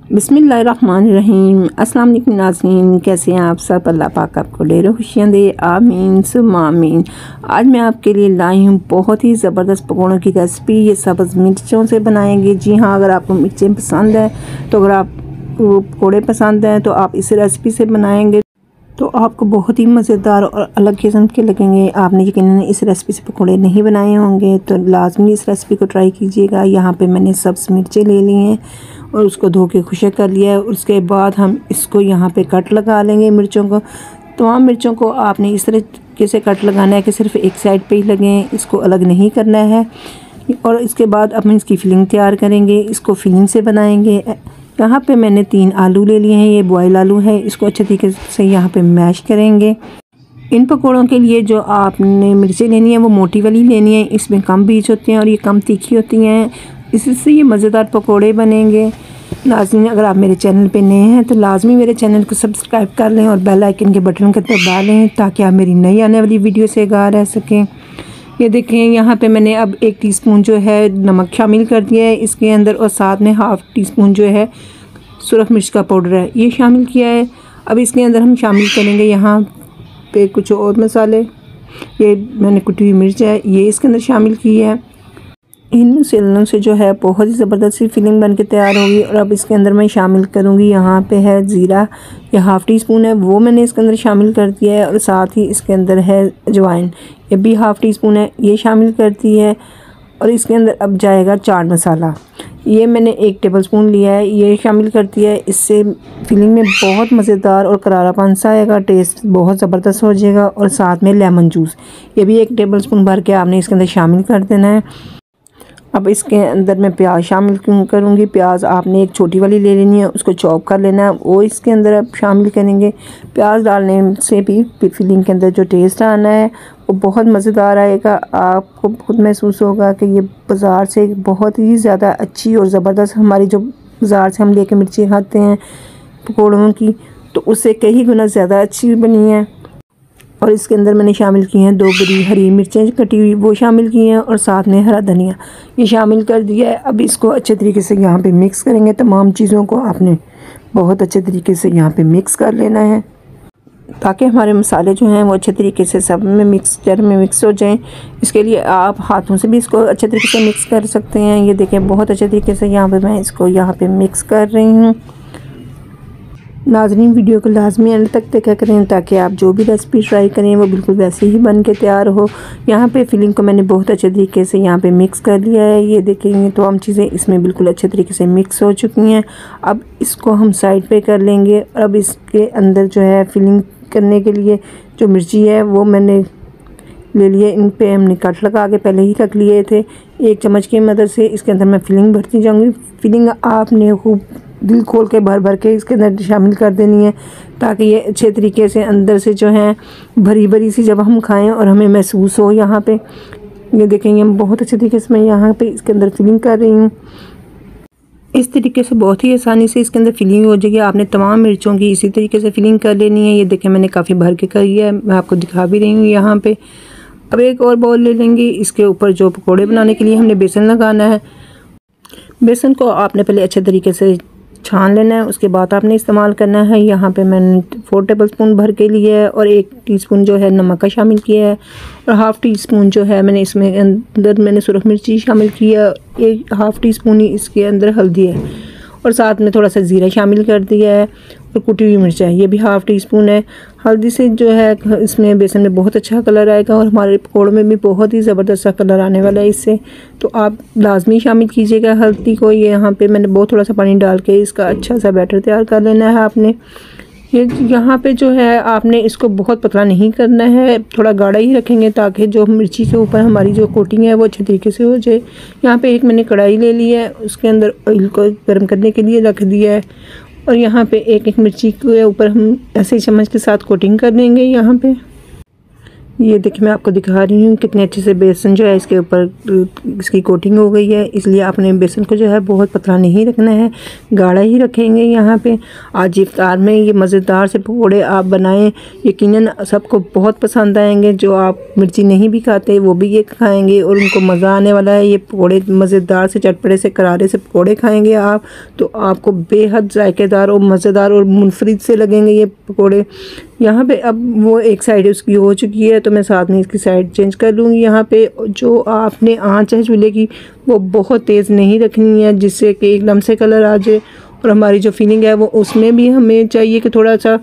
बिस्मिल्लाहिर्रहमानिर्रहीम। अस्सलाम वालेकुम नाज़रीन, कैसे हैं आप सब। अल्लाह पाक आपको ढेरों खुशियाँ दे, आमीन सुम्मा आमीन। आज मैं आपके लिए लाई हूँ बहुत ही ज़बरदस्त पकौड़ों की रेसिपी। ये सब्ज़ मिर्चों से बनाएंगे। जी हाँ, अगर आपको मिर्चें पसंद है तो अगर आपको पकौड़े पसंद हैं तो आप इस रेसिपी से बनाएंगे तो आपको बहुत ही मज़ेदार और अलग किस्म के लगेंगे। आपने यकीनन इस रेसिपी से पकौड़े नहीं बनाए होंगे तो लाजमी इस रेसिपी को ट्राई कीजिएगा। यहाँ पे मैंने सब्ज़ मिर्चें ले ली हैं और उसको धो के खुशक कर लिया है। उसके बाद हम इसको यहाँ पे कट लगा लेंगे मिर्चों को। तमाम मिर्चों को आपने इस तरीके से कट लगाना है कि सिर्फ एक साइड पे ही लगें, इसको अलग नहीं करना है। और इसके बाद अब हम इसकी फिलिंग तैयार करेंगे, इसको फिलिंग से बनाएंगे। यहाँ पे मैंने 3 आलू ले लिए हैं, ये बॉयल आलू है। इसको अच्छे तरीके से यहाँ पे मैश करेंगे। इन पकौड़ों के लिए जो आपने मिर्चें लेनी है वो मोटी वाली लेनी है, इसमें कम बीज होते हैं और ये कम तीखी होती हैं, इससे ये मज़ेदार पकौड़े बनेंगे। लाजमी अगर आप मेरे चैनल पे नए हैं तो लाजमी मेरे चैनल को सब्सक्राइब कर लें और बेल आइकन के बटन को दबा लें ताकि आप मेरी नई आने वाली वीडियो से आगाह रह सकें। ये देखें, यहाँ पे मैंने अब 1 टीस्पून जो है नमक शामिल कर दिया है इसके अंदर, और साथ में ½ टीस्पून जो है सुरख मिर्च का पाउडर है ये शामिल किया है। अब इसके अंदर हम शामिल करेंगे यहाँ पे कुछ और मसाले। ये मैंने कुटी हुई मिर्च है ये इसके अंदर शामिल की है। इन मसालों से जो है बहुत ही ज़बरदस्त सी फिलिंग बन के तैयार होगी। और अब इसके अंदर मैं शामिल करूँगी, यहाँ पे है ज़ीरा, ये ½ टीस्पून है वो मैंने इसके अंदर शामिल कर दिया है। और साथ ही इसके अंदर है अजवाइन, ये भी ½ टीस्पून है ये शामिल कर दी है। और इसके अंदर अब जाएगा चाट मसाला, ये मैंने 1 टेबलस्पून लिया है ये शामिल कर दिया है। इससे फिलिंग में बहुत मज़ेदार और करारापन सा आएगा, टेस्ट बहुत ज़बरदस्त हो जाएगा। और साथ में लेमन जूस, ये भी 1 टेबलस्पून भर के आपने इसके अंदर शामिल कर देना है। अब इसके अंदर मैं प्याज शामिल करूँगी। प्याज आपने एक छोटी वाली ले लेनी है, उसको चॉप कर लेना है, वो इसके अंदर अब शामिल करेंगे। प्याज डालने से भी फिलिंग के अंदर जो टेस्ट आना है वो बहुत मज़ेदार आएगा। आपको खुद महसूस होगा कि ये बाज़ार से बहुत ही ज़्यादा अच्छी और ज़बरदस्त, हमारी जो बाज़ार से हम लेके मिर्ची खाते हैं पकौड़ों की, तो उससे कई गुना ज़्यादा अच्छी बनी है। और इसके अंदर मैंने शामिल की हैं 2 बड़ी हरी मिर्चें कटी हुई वो शामिल की हैं, और साथ में हरा धनिया ये शामिल कर दिया है। अब इसको अच्छे तरीके से यहाँ पे मिक्स करेंगे। तमाम चीज़ों को आपने बहुत अच्छे तरीके से यहाँ पे मिक्स कर लेना है ताकि हमारे मसाले जो हैं वो अच्छे तरीके से सब में मिक्सचर में मिक्स हो जाएं। इसके लिए आप हाथों से भी इसको अच्छे तरीके से मिक्स कर सकते हैं। ये देखें बहुत अच्छे तरीके से यहाँ पे मैं इसको यहाँ पे मिक्स कर रही हूँ। नाज़रीन, वीडियो को लाजमी एंड तक देखा करें ताकि आप जो भी रेसिपी ट्राई करें वो बिल्कुल वैसे ही बन के तैयार हो। यहाँ पे फिलिंग को मैंने बहुत अच्छे तरीके से यहाँ पे मिक्स कर लिया है। ये देखेंगे तो हम चीज़ें इसमें बिल्कुल अच्छे तरीके से मिक्स हो चुकी हैं। अब इसको हम साइड पे कर लेंगे। और अब इसके अंदर जो है फिलिंग करने के लिए जो मिर्ची है वो मैंने ले लिए, इन पे हमने कट लगा के पहले ही रख लिए थे। 1 चम्मच की मदद से इसके अंदर मैं फिलिंग भरती जाऊँगी। फिलिंग आपने खूब दिल खोल के भर भर के इसके अंदर शामिल कर देनी है ताकि ये अच्छे तरीके से अंदर से जो है भरी भरी सी जब हम खाएं और हमें महसूस हो। यहाँ पे ये देखेंगे हम बहुत अच्छे तरीके से मैं यहाँ पे इसके अंदर फिलिंग कर रही हूँ। इस तरीके से बहुत ही आसानी से इसके अंदर फिलिंग हो जाएगी। आपने तमाम मिर्चों की इसी तरीके से फिलिंग कर लेनी है। ये देखें मैंने काफ़ी भर के करी है, मैं आपको दिखा भी रही हूँ यहाँ पे। अब एक और बाउल ले लेंगे, इसके ऊपर जो पकौड़े बनाने के लिए हमने बेसन लगाना है। बेसन को आपने पहले अच्छे तरीके से छान लेना है, उसके बाद आपने इस्तेमाल करना है। यहाँ पे मैंने 4 टेबलस्पून भर के लिए है और 1 टीस्पून जो है नमक का शामिल किया है, और ½ टीस्पून जो है मैंने इसमें अंदर मैंने सुरख मिर्ची शामिल किया, 1½ टीस्पून ही इसके अंदर हल्दी है, और साथ में थोड़ा सा ज़ीरा शामिल कर दिया है, और कुटी हुई मिर्च है ये भी ½ टीस्पून है। हल्दी से जो है इसमें बेसन में बहुत अच्छा कलर आएगा और हमारे पकौड़ों में भी बहुत ही ज़बरदस्त सा कलर आने वाला है इससे, तो आप लाजमी शामिल कीजिएगा हल्दी को। ये यहाँ पे मैंने बहुत थोड़ा सा पानी डाल के इसका अच्छा सा बैटर तैयार कर लेना है आपने। ये यहाँ पे जो है आपने इसको बहुत पतला नहीं करना है, थोड़ा गाढ़ा ही रखेंगे ताकि जो मिर्ची के ऊपर हमारी जो कोटिंग है वो अच्छे तरीके से हो जाए। यहाँ पे एक मैंने कढ़ाई ले ली है, उसके अंदर ऑयल को गर्म करने के लिए रख दिया है, और यहाँ पे एक मिर्ची के ऊपर हम ऐसे चम्मच के साथ कोटिंग कर देंगे। यहाँ पे ये देखिए मैं आपको दिखा रही हूँ कितने अच्छे से बेसन जो है इसके ऊपर इसकी कोटिंग हो गई है। इसलिए आपने बेसन को जो है बहुत पतला नहीं रखना है, गाढ़ा ही रखेंगे। यहाँ पे आज इफ्तार में ये मज़ेदार से पकौड़े आप बनाएं, यकीनन सबको बहुत पसंद आएंगे। जो आप मिर्ची नहीं भी खाते वो भी ये खाएंगे और उनको मज़ा आने वाला है। ये पकौड़े मज़ेदार से, चटपटे से, करारे से पकौड़े खाएँगे आप तो आपको बेहद जायकेदार और मज़ेदार और मुनफरिद से लगेंगे ये पकौड़े। यहाँ पे अब वो एक साइड उसकी हो चुकी है तो मैं साथ में इसकी साइड चेंज कर लूँगी। यहाँ पे जो आपने आंच है चूल्हे की वो बहुत तेज़ नहीं रखनी है, जिससे कि एकदम से कलर आ जाए और हमारी जो फीलिंग है वो उसमें भी हमें चाहिए कि थोड़ा सा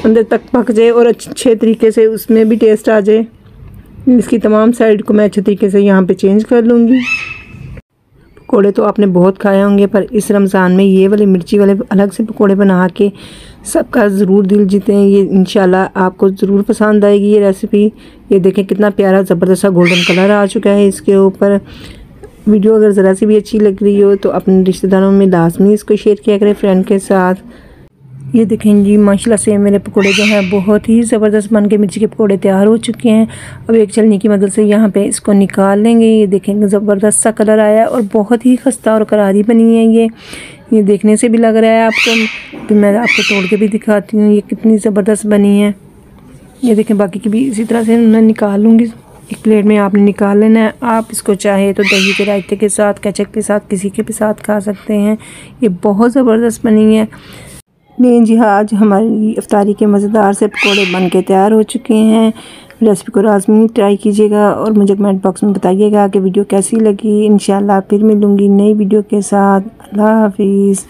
अंदर तक पक जाए और अच्छे तरीके से उसमें भी टेस्ट आ जाए। इसकी तमाम साइड को मैं अच्छे तरीके से यहाँ पर चेंज कर लूँगी। पकौड़े तो आपने बहुत खाए होंगे पर इस रमज़ान में ये वाले मिर्ची वाले अलग से पकौड़े बना के सबका ज़रूर दिल जीते हैं। ये इंशाल्लाह आपको ज़रूर पसंद आएगी ये रेसिपी। ये देखें कितना प्यारा ज़बरदस्त सा गोल्डन कलर आ चुका है इसके ऊपर। वीडियो अगर ज़रा सी भी अच्छी लग रही हो तो अपने रिश्तेदारों में लाजमी इसको शेयर किया करें, फ्रेंड के साथ। ये देखें जी माशाल्लाह से मेरे पकोड़े जो हैं बहुत ही ज़बरदस्त बन के मिर्ची के पकोड़े तैयार हो चुके हैं। अब एक छलनी की मदद से यहाँ पे इसको निकाल लेंगे। ये देखेंगे ज़बरदस्त सा कलर आया है और बहुत ही खस्ता और करारी बनी है ये देखने से भी लग रहा है आपको। तो मैं आपको तोड़ के भी दिखाती हूँ ये कितनी ज़बरदस्त बनी है। ये देखें बाकी की भी इसी तरह से मैं निकाल लूँगी। एक प्लेट में आपने निकाल लेना है। आप इसको चाहे तो दही के रायते के साथ, केचप के साथ, किसी के भी साथ खा सकते हैं। ये बहुत ज़बरदस्त बनी है। नहीं जी हाँ, आज हमारी इफ्तारी के मज़ेदार से पकौड़े बन के तैयार हो चुके हैं। रेसिपी को लाज़मी ट्राई कीजिएगा और मुझे कमेंट बॉक्स में बताइएगा कि वीडियो कैसी लगी। इंशाल्लाह फिर मिलूँगी नई वीडियो के साथ। अल्लाह हाफिज़।